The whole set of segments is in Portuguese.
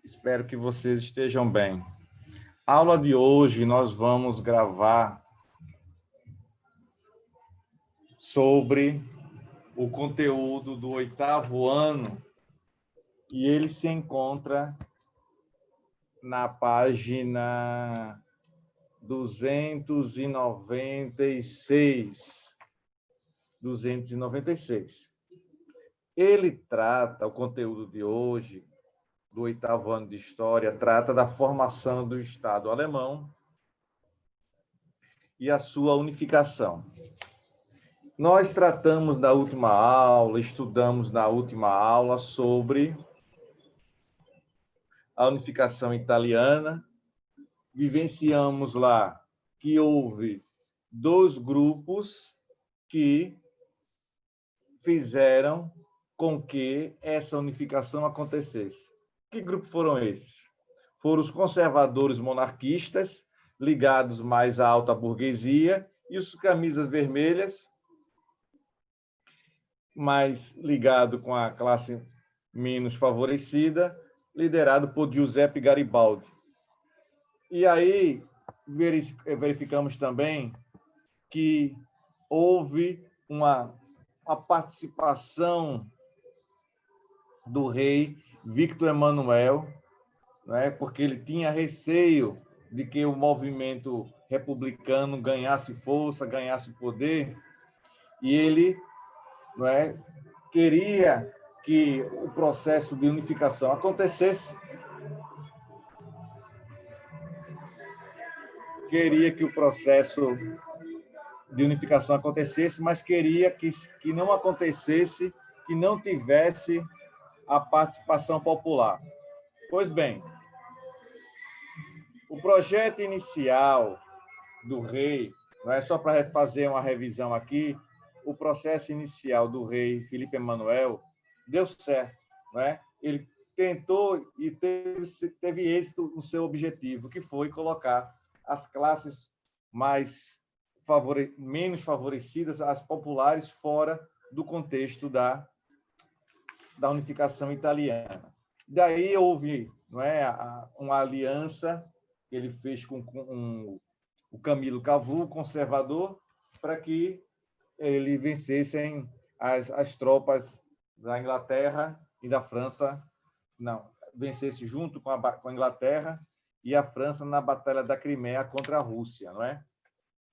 Espero que vocês estejam bem. A aula de hoje nós vamos gravar sobre o conteúdo do 8º ano e ele se encontra na página 296. 296. Ele trata, o conteúdo de hoje, do 8º ano de História, trata da formação do Estado alemão e a sua unificação. Nós tratamos na última aula, estudamos na última aula sobre a unificação italiana, vivenciamos lá que houve dois grupos que fizeram com que essa unificação acontecesse. Que grupos foram esses? Foram os conservadores monarquistas, ligados mais à alta burguesia, e os camisas vermelhas, mais ligado com a classe menos favorecida, liderado por Giuseppe Garibaldi. E aí verificamos também que houve uma participação do rei Victor Emanuel, né, porque ele tinha receio de que o movimento republicano ganhasse força, ganhasse poder, e ele, né, queria que o processo de unificação acontecesse, mas queria que não acontecesse, que não tivesse a participação popular. Pois bem, o projeto inicial do rei, não é só para fazer uma revisão aqui, o processo inicial do rei Felipe Emanuel deu certo, não é? Ele tentou e teve êxito no seu objetivo, que foi colocar as classes menos favorecidas, as populares, fora do contexto da unificação italiana. Daí houve, não é, uma aliança que ele fez com o Camilo Cavour, conservador, para que ele vencessem as tropas da Inglaterra e da França, vencesse junto com a Inglaterra e a França na Batalha da Crimeia contra a Rússia, não é?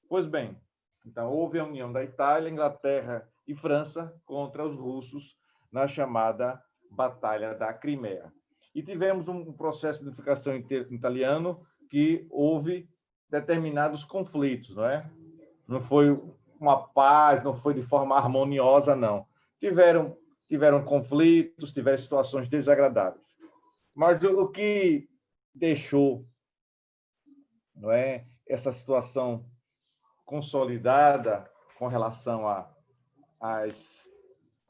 Pois bem, então houve a união da Itália, Inglaterra e França contra os russos na chamada Batalha da Crimeia. E tivemos um processo de unificação italiano que houve determinados conflitos, não é? Não foi uma paz, não foi de forma harmoniosa, não. Tiveram conflitos, tiveram situações desagradáveis. Mas o que deixou, não é, essa situação consolidada com relação à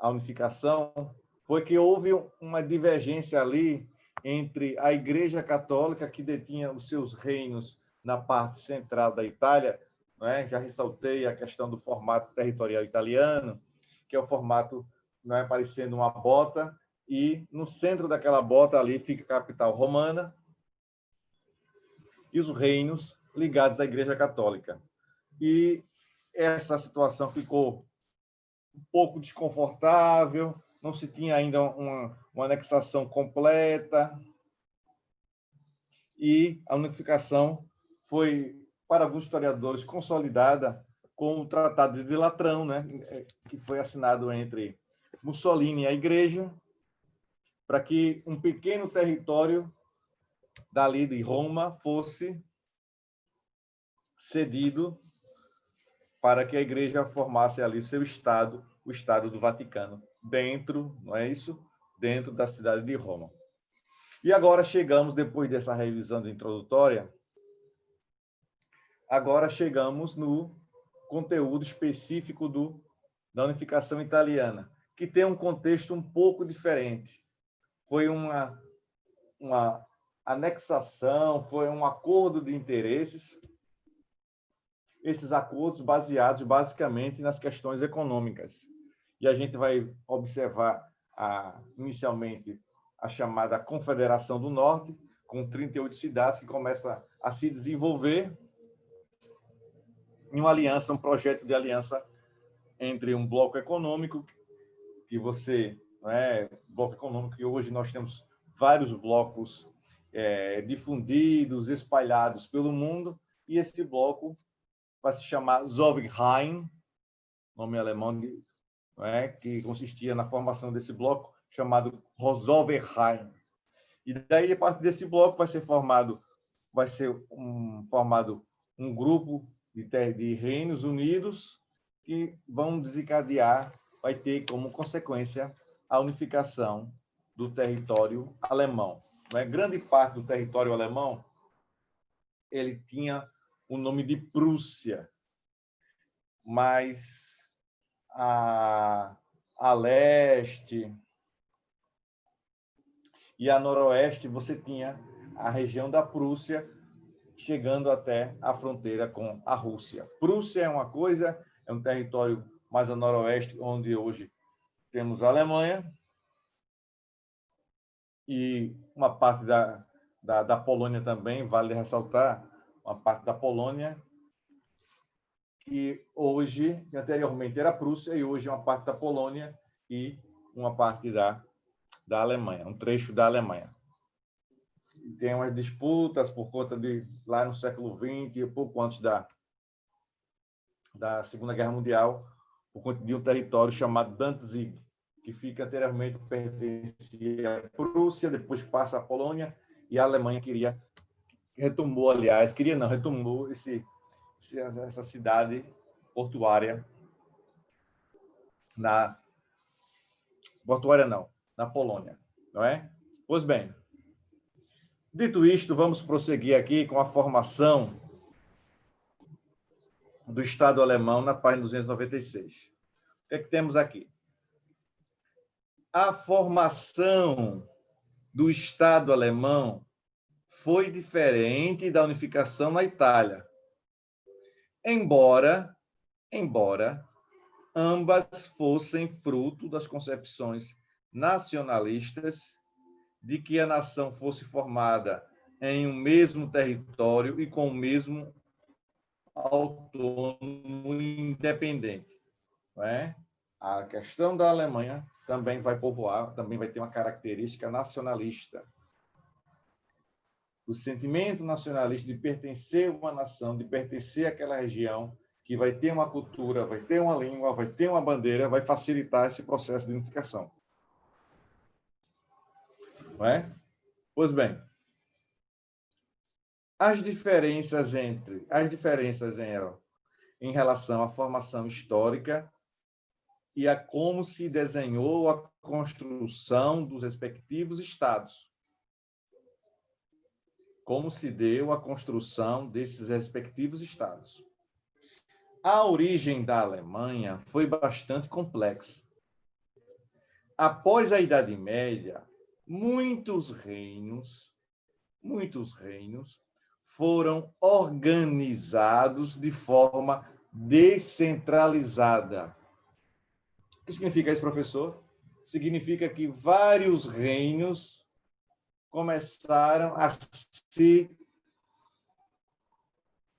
unificação foi que houve uma divergência ali entre a Igreja Católica, que detinha os seus reinos na parte central da Itália, não é? Já ressaltei a questão do formato territorial italiano, que é o formato, não é, parecendo uma bota, e no centro daquela bota ali fica a capital romana e os reinos ligados à Igreja Católica. E essa situação ficou um pouco desconfortável, não se tinha ainda uma anexação completa, e a unificação foi, para alguns historiadores, consolidada com o Tratado de Latrão, né, que foi assinado entre Mussolini e a Igreja, para que um pequeno território dali de Roma fosse cedido para que a Igreja formasse ali seu Estado, o Estado do Vaticano, dentro, não é isso? Dentro da cidade de Roma. E agora chegamos, depois dessa revisão introdutória, agora chegamos no conteúdo específico da unificação italiana, que tem um contexto um pouco diferente. Foi uma anexação, foi um acordo de interesses, esses acordos baseados basicamente nas questões econômicas. E a gente vai observar inicialmente a chamada Confederação do Norte, com 38 cidades, que começa a se desenvolver em uma aliança, um projeto de aliança entre um bloco econômico, que você, bloco econômico, que hoje nós temos vários blocos difundidos, espalhados pelo mundo, e esse bloco vai se chamar Zollverein, nome alemão, que consistia na formação desse bloco, chamado Zollverein. E daí, a partir desse bloco, vai ser formado um grupo de reinos unidos que vão desencadear, vai ter como consequência a unificação do território alemão. Grande parte do território alemão ele tinha o nome de Prússia, mas a leste e a noroeste você tinha a região da Prússia, chegando até a fronteira com a Rússia. Prússia é uma coisa, é um território mais a noroeste, onde hoje temos a Alemanha, e uma parte da Polônia também, vale ressaltar, uma parte da Polônia, que hoje, que anteriormente era a Prússia, e hoje é uma parte da Polônia e uma parte da Alemanha, um trecho da Alemanha. Tem umas disputas por conta de, lá no século XX, pouco antes da Segunda Guerra Mundial, por conta de um território chamado Danzig, que fica anteriormente pertencia à Prússia, depois passa à Polônia, e a Alemanha retomou essa cidade portuária na Polônia, não é? Pois bem, dito isto, vamos prosseguir aqui com a formação do Estado alemão na página 296. O que é que temos aqui? A formação do Estado alemão foi diferente da unificação na Itália. Embora ambas fossem fruto das concepções nacionalistas de que a nação fosse formada em um mesmo território e com o mesmo autônomo e independente. Não é? A questão da Alemanha também vai povoar, também vai ter uma característica nacionalista. O sentimento nacionalista de pertencer a uma nação, de pertencer àquela região, que vai ter uma cultura, vai ter uma língua, vai ter uma bandeira, vai facilitar esse processo de unificação. Não é? Pois bem, as diferenças em relação à formação histórica e a como se desenhou a construção dos respectivos estados. Como se deu a construção desses respectivos estados. A origem da Alemanha foi bastante complexa. Após a Idade Média, muitos reinos foram organizados de forma descentralizada. O que significa isso, professor? Significa que vários reinos começaram a se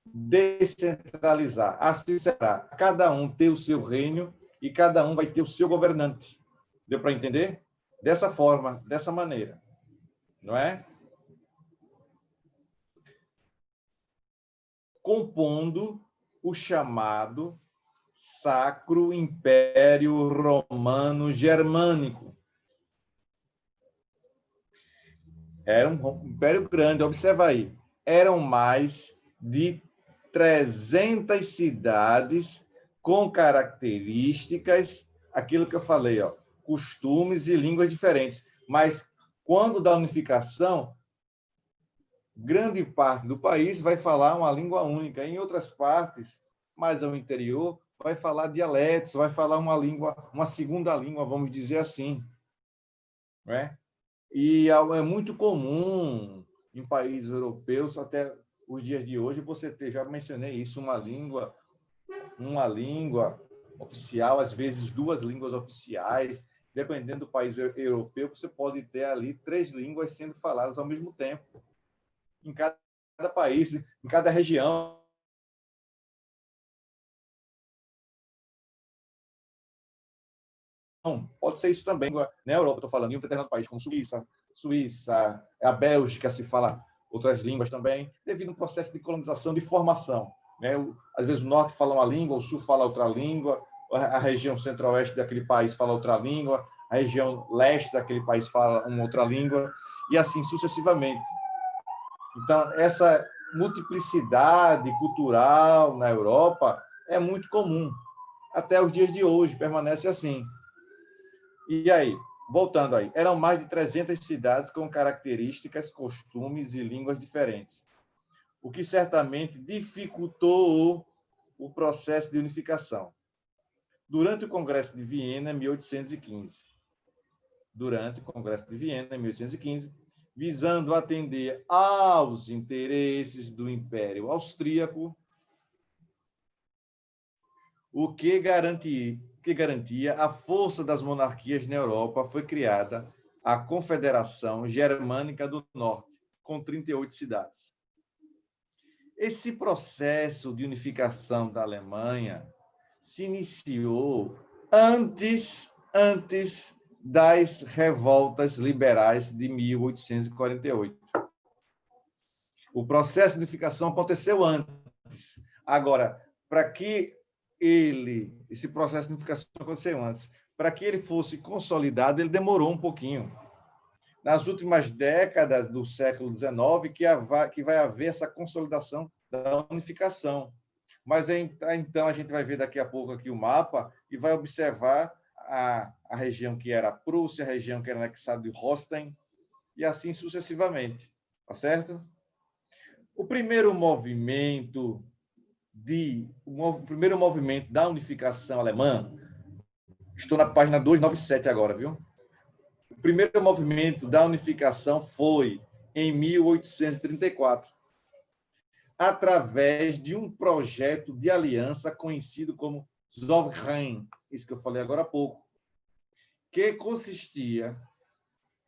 descentralizar, a se separar. Cada um tem o seu reino e cada um vai ter o seu governante. Deu para entender? Dessa forma, dessa maneira. Não é? Compondo o chamado Sacro Império Romano Germânico. Era um império grande, observa aí. Eram mais de 300 cidades com características, aquilo que eu falei, costumes e línguas diferentes. Mas, quando da unificação, grande parte do país vai falar uma língua única. Em outras partes, mais ao interior, vai falar dialetos, vai falar uma segunda língua, vamos dizer assim. Não é? E é muito comum em países europeus, até os dias de hoje, você ter, já mencionei isso, uma língua oficial, às vezes duas línguas oficiais, dependendo do país europeu, você pode ter ali 3 línguas sendo faladas ao mesmo tempo, em cada país, em cada região. Pode ser isso também. Na Europa, estou falando, em um determinado país, como Suíça, a Bélgica se fala outras línguas também, devido a um processo de colonização, de formação. Né? Às vezes o norte fala uma língua, o sul fala outra língua, a região centro-oeste daquele país fala outra língua, a região leste daquele país fala uma outra língua, e assim sucessivamente. Então, essa multiplicidade cultural na Europa é muito comum. Até os dias de hoje permanece assim. E aí, voltando aí, eram mais de 300 cidades com características, costumes e línguas diferentes, o que certamente dificultou o processo de unificação. Durante o Congresso de Viena, em 1815, visando atender aos interesses do Império Austríaco, o que garantia a força das monarquias na Europa, foi criada a Confederação Germânica do Norte, com 38 cidades. Esse processo de unificação da Alemanha se iniciou antes das revoltas liberais de 1848. O processo de unificação aconteceu antes. Agora, para que esse processo de unificação aconteceu antes, para que ele fosse consolidado, ele demorou um pouquinho. Nas últimas décadas do século XIX, que vai haver essa consolidação da unificação. Mas então a gente vai ver daqui a pouco aqui o mapa e vai observar a região que era a Prússia, a região que era anexada de Holstein, e assim sucessivamente. Tá certo? O primeiro movimento da unificação alemã, estou na página 297 agora, viu? O primeiro movimento da unificação foi em 1834, através de um projeto de aliança conhecido como Zollverein, isso que eu falei agora há pouco, que consistia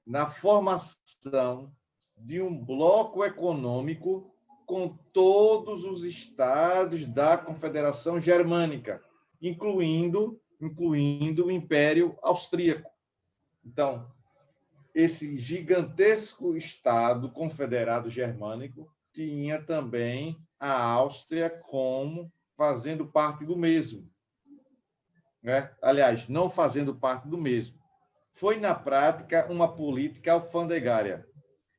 na formação de um bloco econômico com todos os estados da Confederação Germânica, incluindo o Império Austríaco. Então, esse gigantesco Estado confederado germânico tinha também a Áustria como fazendo parte do mesmo. Né? Aliás, não fazendo parte do mesmo. Foi, na prática, uma política alfandegária,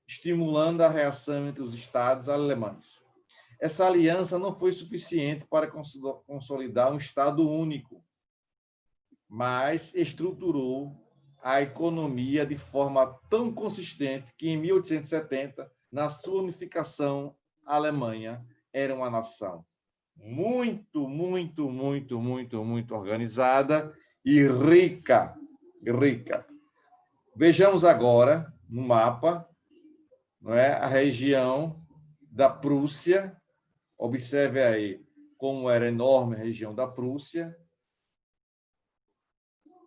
estimulando a reação entre os estados alemães. Essa aliança não foi suficiente para consolidar um Estado único, mas estruturou a economia de forma tão consistente que, em 1870, na sua unificação, a Alemanha era uma nação muito organizada e rica. Vejamos agora, no mapa, não é, a região da Prússia. Observe aí como era enorme a região da Prússia.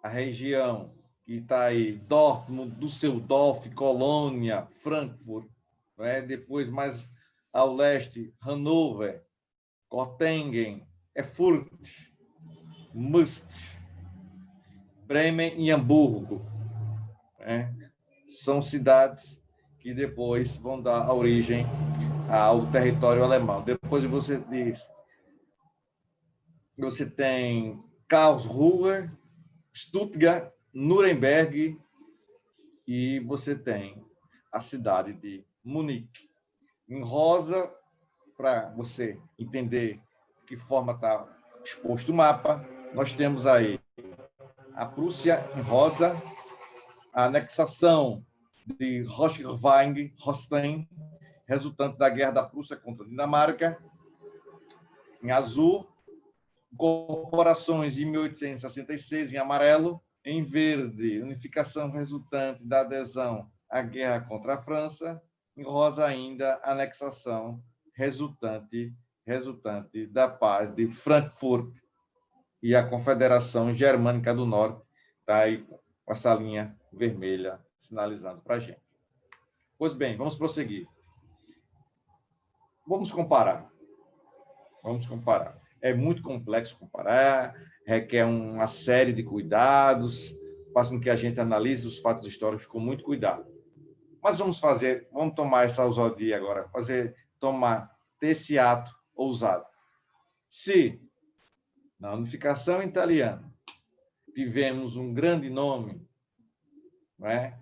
A região que está aí, Dortmund, Düsseldorf, Colônia, Frankfurt, não é? Depois, mais ao leste, Hannover, Göttingen, Erfurt, Must, Bremen e Hamburgo. Né? São cidades que depois vão dar origem ao território alemão. Depois você tem Karlsruhe, Stuttgart, Nuremberg, e você tem a cidade de Munique. Em rosa, para você entender de que forma está exposto o mapa, nós temos aí a Prússia em rosa, a anexação de Holstein, resultante da Guerra da Prússia contra a Dinamarca, em azul, incorporações de 1866 em amarelo, em verde, unificação resultante da adesão à guerra contra a França, em rosa ainda, anexação resultante da paz de Frankfurt, e a Confederação Germânica do Norte está aí com essa linha vermelha sinalizando para a gente. Pois bem, vamos prosseguir. Vamos comparar. Vamos comparar. É muito complexo comparar, requer uma série de cuidados, faz com que a gente analise os fatos históricos com muito cuidado. Mas vamos tomar essa ousadia agora, ter esse ato ousado. Se, na unificação italiana, tivemos um grande nome, não é?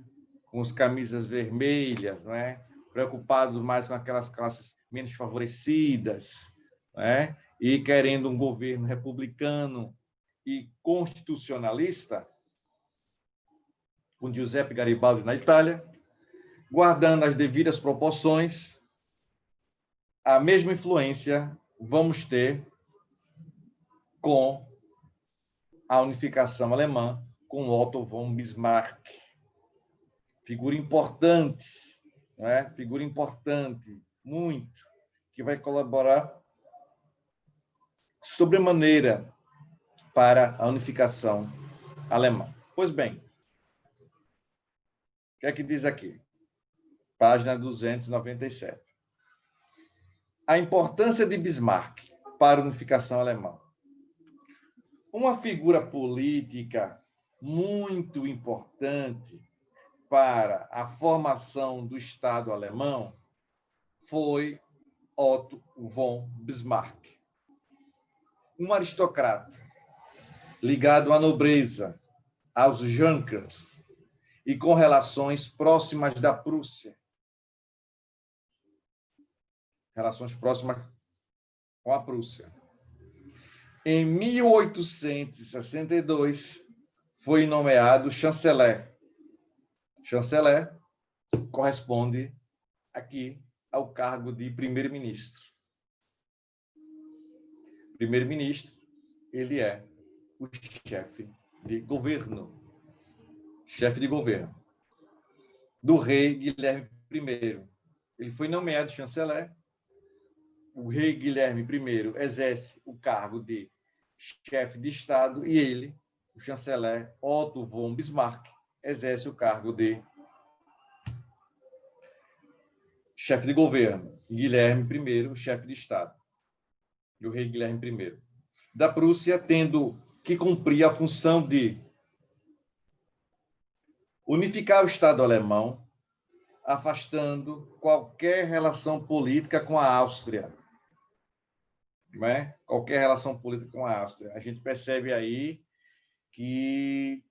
Com as camisas vermelhas, não é? Preocupados mais com aquelas classes menos favorecidas, não é? E querendo um governo republicano e constitucionalista, com Giuseppe Garibaldi na Itália, guardando as devidas proporções, a mesma influência vamos ter com a unificação alemã, com Otto von Bismarck. Figura importante, não é? Figura importante, muito, que vai colaborar sobremaneira para a unificação alemã. Pois bem, o que é que diz aqui? Página 297. A importância de Bismarck para a unificação alemã. Uma figura política muito importante para a formação do Estado alemão foi Otto von Bismarck. Um aristocrata ligado à nobreza, aos Junkers, e com relações próximas da Prússia. Relações próximas com a Prússia. Em 1862, foi nomeado chanceler. Chanceler corresponde aqui ao cargo de primeiro-ministro. Primeiro-ministro, ele é o chefe de governo. Chefe de governo do rei Guilherme I. Ele foi nomeado chanceler. O rei Guilherme I exerce o cargo de chefe de Estado e ele, o chanceler Otto von Bismarck, exerce o cargo de chefe de governo. Guilherme I, chefe de Estado. E o rei Guilherme I. Da Prússia, tendo que cumprir a função de unificar o Estado alemão, afastando qualquer relação política com a Áustria. Não é? Qualquer relação política com a Áustria. A gente percebe aí que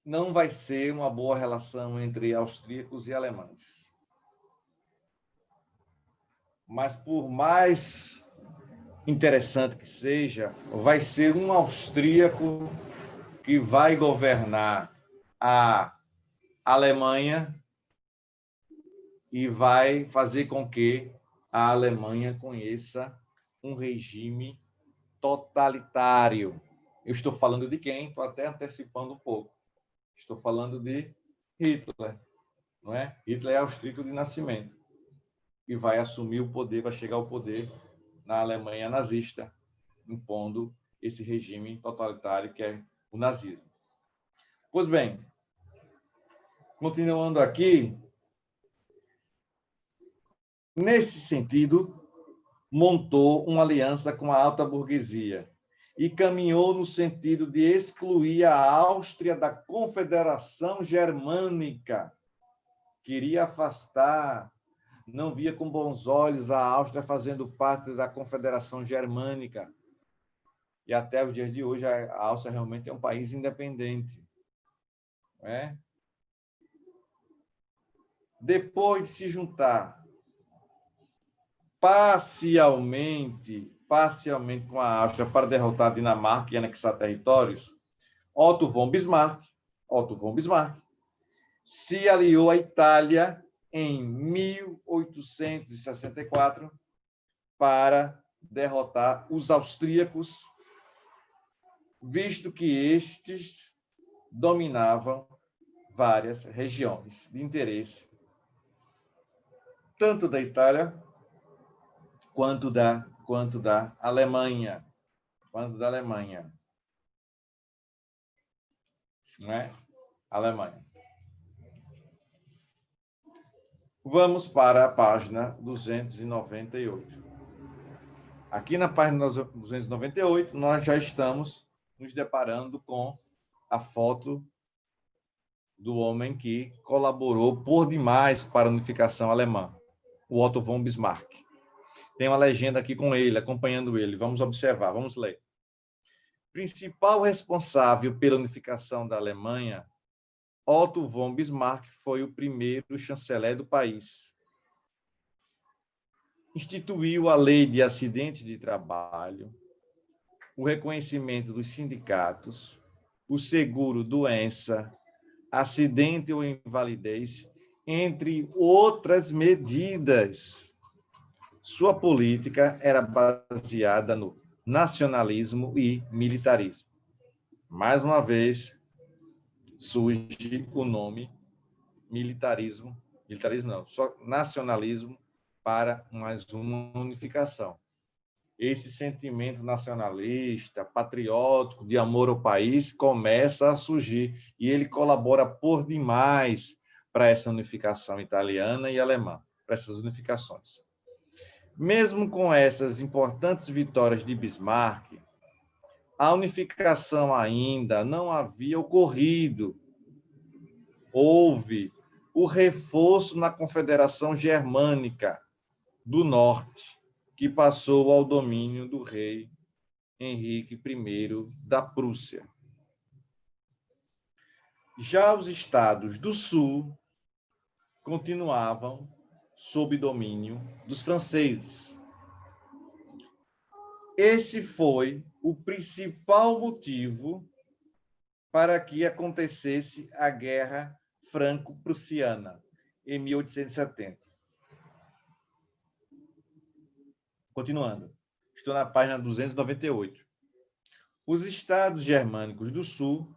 não vai ser uma boa relação entre austríacos e alemães. Mas, por mais interessante que seja, vai ser um austríaco que vai governar a Alemanha e vai fazer com que a Alemanha conheça um regime totalitário. Eu estou falando de quem? Estou até antecipando um pouco. Estou falando de Hitler, não é? Hitler é austríaco de nascimento e vai assumir o poder, vai chegar ao poder na Alemanha nazista, impondo esse regime totalitário que é o nazismo. Pois bem, continuando aqui, nesse sentido, montou uma aliança com a alta burguesia e caminhou no sentido de excluir a Áustria da Confederação Germânica. Queria afastar, não via com bons olhos a Áustria fazendo parte da Confederação Germânica. E até os dias de hoje, a Áustria realmente é um país independente. Não é? Depois de se juntar parcialmente com a Áustria para derrotar a Dinamarca e anexar territórios, Otto von Bismarck se aliou à Itália em 1864 para derrotar os austríacos, visto que estes dominavam várias regiões de interesse, tanto da Itália quanto da Alemanha. Não é? Alemanha. Vamos para a página 298. Aqui na página 298, nós já estamos nos deparando com a foto do homem que colaborou por demais para a unificação alemã, o Otto von Bismarck. Tem uma legenda aqui com ele, acompanhando ele. Vamos observar, vamos ler. Principal responsável pela unificação da Alemanha, Otto von Bismarck foi o primeiro chanceler do país. Instituiu a lei de acidente de trabalho, o reconhecimento dos sindicatos, o seguro-doença, acidente ou invalidez, entre outras medidas. Sua política era baseada no nacionalismo e militarismo. Mais uma vez, surge o nome militarismo não, só nacionalismo para mais uma unificação. Esse sentimento nacionalista, patriótico, de amor ao país, começa a surgir e ele colabora por demais para essa unificação italiana e alemã, para essas unificações. Mesmo com essas importantes vitórias de Bismarck, a unificação ainda não havia ocorrido. Houve o reforço na Confederação Germânica do Norte, que passou ao domínio do rei Henrique I da Prússia. Já os estados do Sul continuavam sob domínio dos franceses. Esse foi o principal motivo para que acontecesse a Guerra Franco-Prussiana, em 1870. Continuando, estou na página 298. Os estados germânicos do Sul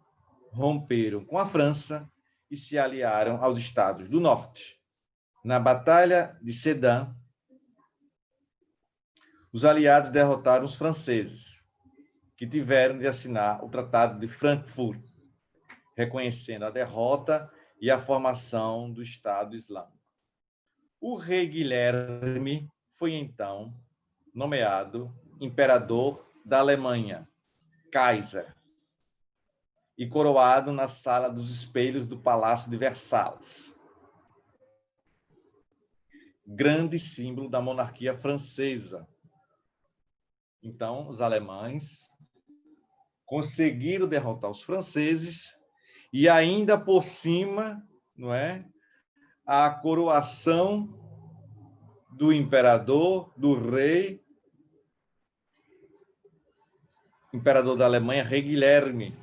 romperam com a França e se aliaram aos estados do Norte. Na Batalha de Sedan, os aliados derrotaram os franceses, que tiveram de assinar o Tratado de Frankfurt, reconhecendo a derrota e a formação do Estado Islâmico. O rei Guilherme foi, então, nomeado imperador da Alemanha, Kaiser, e coroado na Sala dos Espelhos do Palácio de Versalhes, grande símbolo da monarquia francesa. Então, os alemães conseguiram derrotar os franceses e ainda por cima, não é, a coroação do imperador, do rei, imperador da Alemanha, rei Guilherme,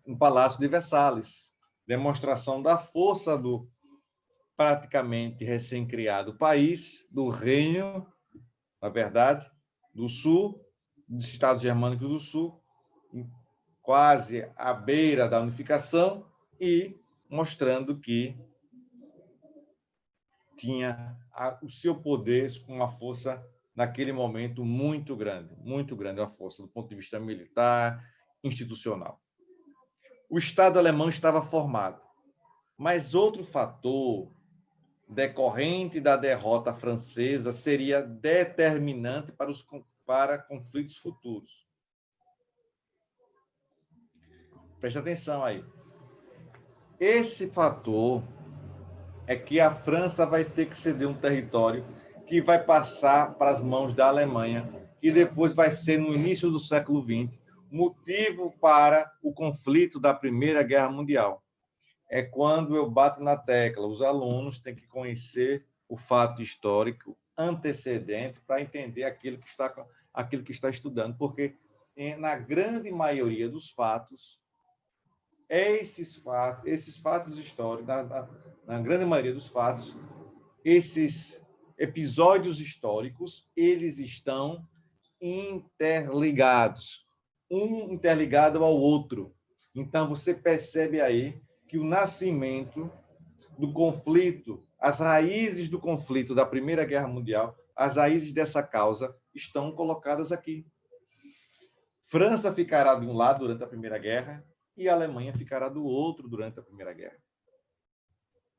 no Palácio de Versalhes. Demonstração da força do praticamente recém-criado país, do reino, na verdade, do Sul, dos Estados Germânicos do Sul, quase à beira da unificação, e mostrando que tinha o seu poder com uma força, naquele momento, muito grande a força, do ponto de vista militar, institucional. O Estado alemão estava formado, mas outro fator decorrente da derrota francesa seria determinante para conflitos futuros. Preste atenção aí. Esse fator é que a França vai ter que ceder um território que vai passar para as mãos da Alemanha, e depois vai ser, no início do século XX, motivo para o conflito da Primeira Guerra Mundial. É quando eu bato na tecla, os alunos têm que conhecer o fato histórico antecedente para entender aquilo que está estudando, porque na grande maioria dos fatos, esses fatos históricos, na grande maioria dos fatos, esses episódios históricos, eles estão interligados, um interligado ao outro. Então, você percebe aí que o nascimento do conflito, as raízes do conflito da Primeira Guerra Mundial, as raízes dessa causa estão colocadas aqui. França ficará de um lado durante a Primeira Guerra, e a Alemanha ficará do outro durante a Primeira Guerra.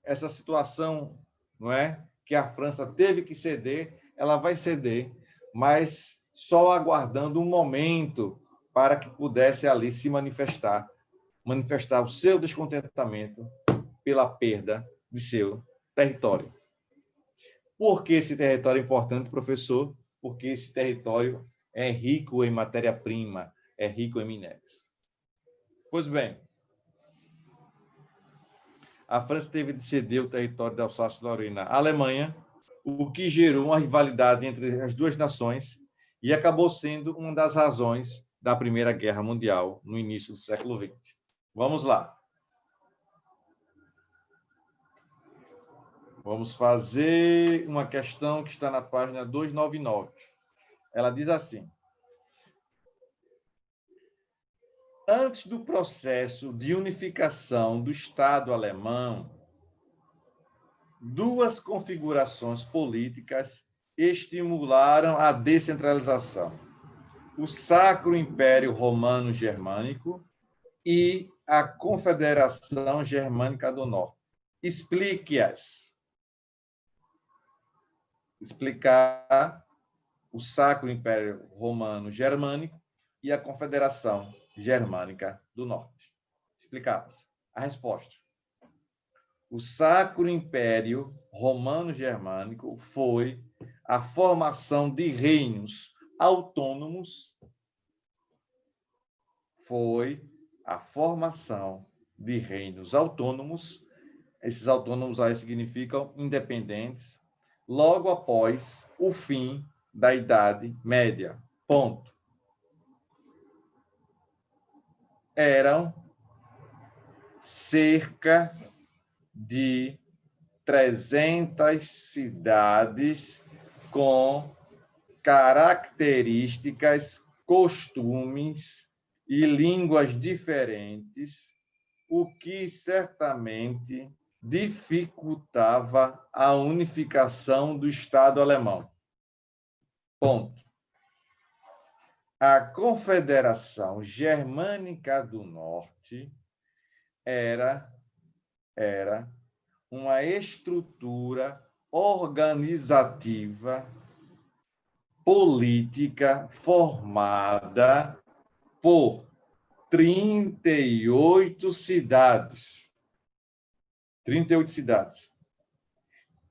Essa situação, não é, que a França teve que ceder, ela vai ceder, mas só aguardando um momento para que pudesse ali se manifestar o seu descontentamento pela perda de seu território. Por que esse território é importante, professor? Porque esse território é rico em matéria-prima, é rico em minérios. Pois bem, a França teve de ceder o território da Alsácia-Lorena à Alemanha, o que gerou uma rivalidade entre as duas nações e acabou sendo uma das razões da Primeira Guerra Mundial no início do século XX. Vamos lá. Vamos fazer uma questão que está na página 299. Ela diz assim: antes do processo de unificação do Estado alemão, duas configurações políticas estimularam a descentralização: o Sacro Império Romano Germânico e a Confederação Germânica do Norte. Explique-as. Explicar o Sacro Império Romano Germânico e a Confederação Germânica do Norte. Explicadas. A resposta: o Sacro Império Romano Germânico foi a formação de reinos autônomos, esses autônomos aí significam independentes, logo após o fim da Idade Média. Ponto. Eram cerca de 300 cidades com características, costumes e línguas diferentes, o que certamente dificultava a unificação do Estado alemão. Ponto. A Confederação Germânica do Norte era uma estrutura organizativa política formada por 38 cidades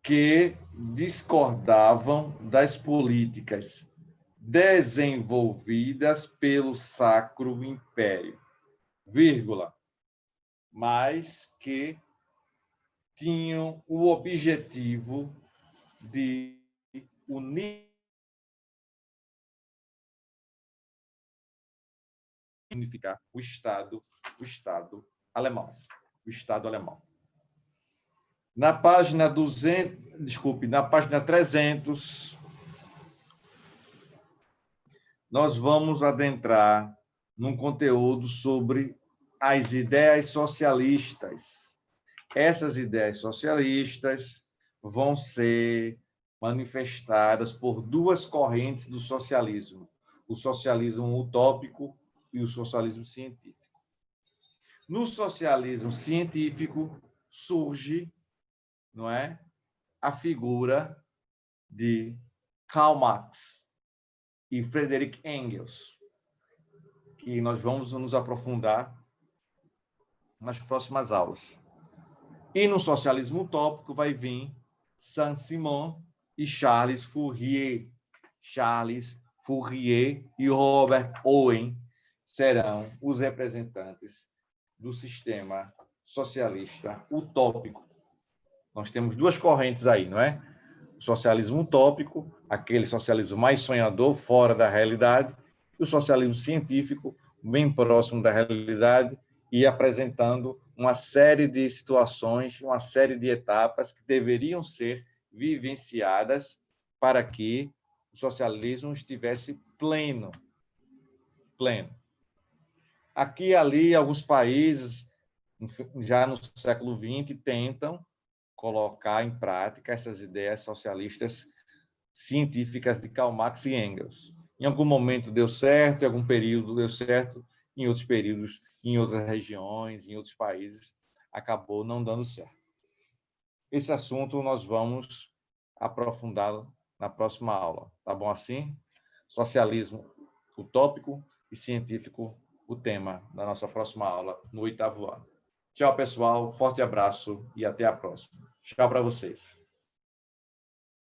que discordavam das políticas desenvolvidas pelo Sacro Império, mas que tinham o objetivo de unificar o Estado alemão. Na página 300, nós vamos adentrar num conteúdo sobre as ideias socialistas. Essas ideias socialistas vão ser manifestadas por duas correntes do socialismo: o socialismo utópico e o socialismo científico. No socialismo científico surge, não é, a figura de Karl Marx e Friedrich Engels, que nós vamos nos aprofundar nas próximas aulas. E no socialismo utópico vai vir Saint-Simon e Charles Fourier. Charles Fourier e Robert Owen serão os representantes do sistema socialista utópico. Nós temos duas correntes aí, não é? O socialismo utópico, aquele socialismo mais sonhador, fora da realidade, e o socialismo científico, bem próximo da realidade e apresentando uma série de situações, uma série de etapas que deveriam ser vivenciadas para que o socialismo estivesse pleno. Aqui e ali, alguns países, já no século XX, tentam colocar em prática essas ideias socialistas científicas de Karl Marx e Engels. Em algum momento deu certo, em algum período deu certo, em outros períodos, em outras regiões, em outros países, acabou não dando certo. Esse assunto nós vamos aprofundar na próxima aula. Tá bom assim? Socialismo utópico e científico, o tema da nossa próxima aula, no 8º ano. Tchau, pessoal. Forte abraço e até a próxima. Tchau para vocês.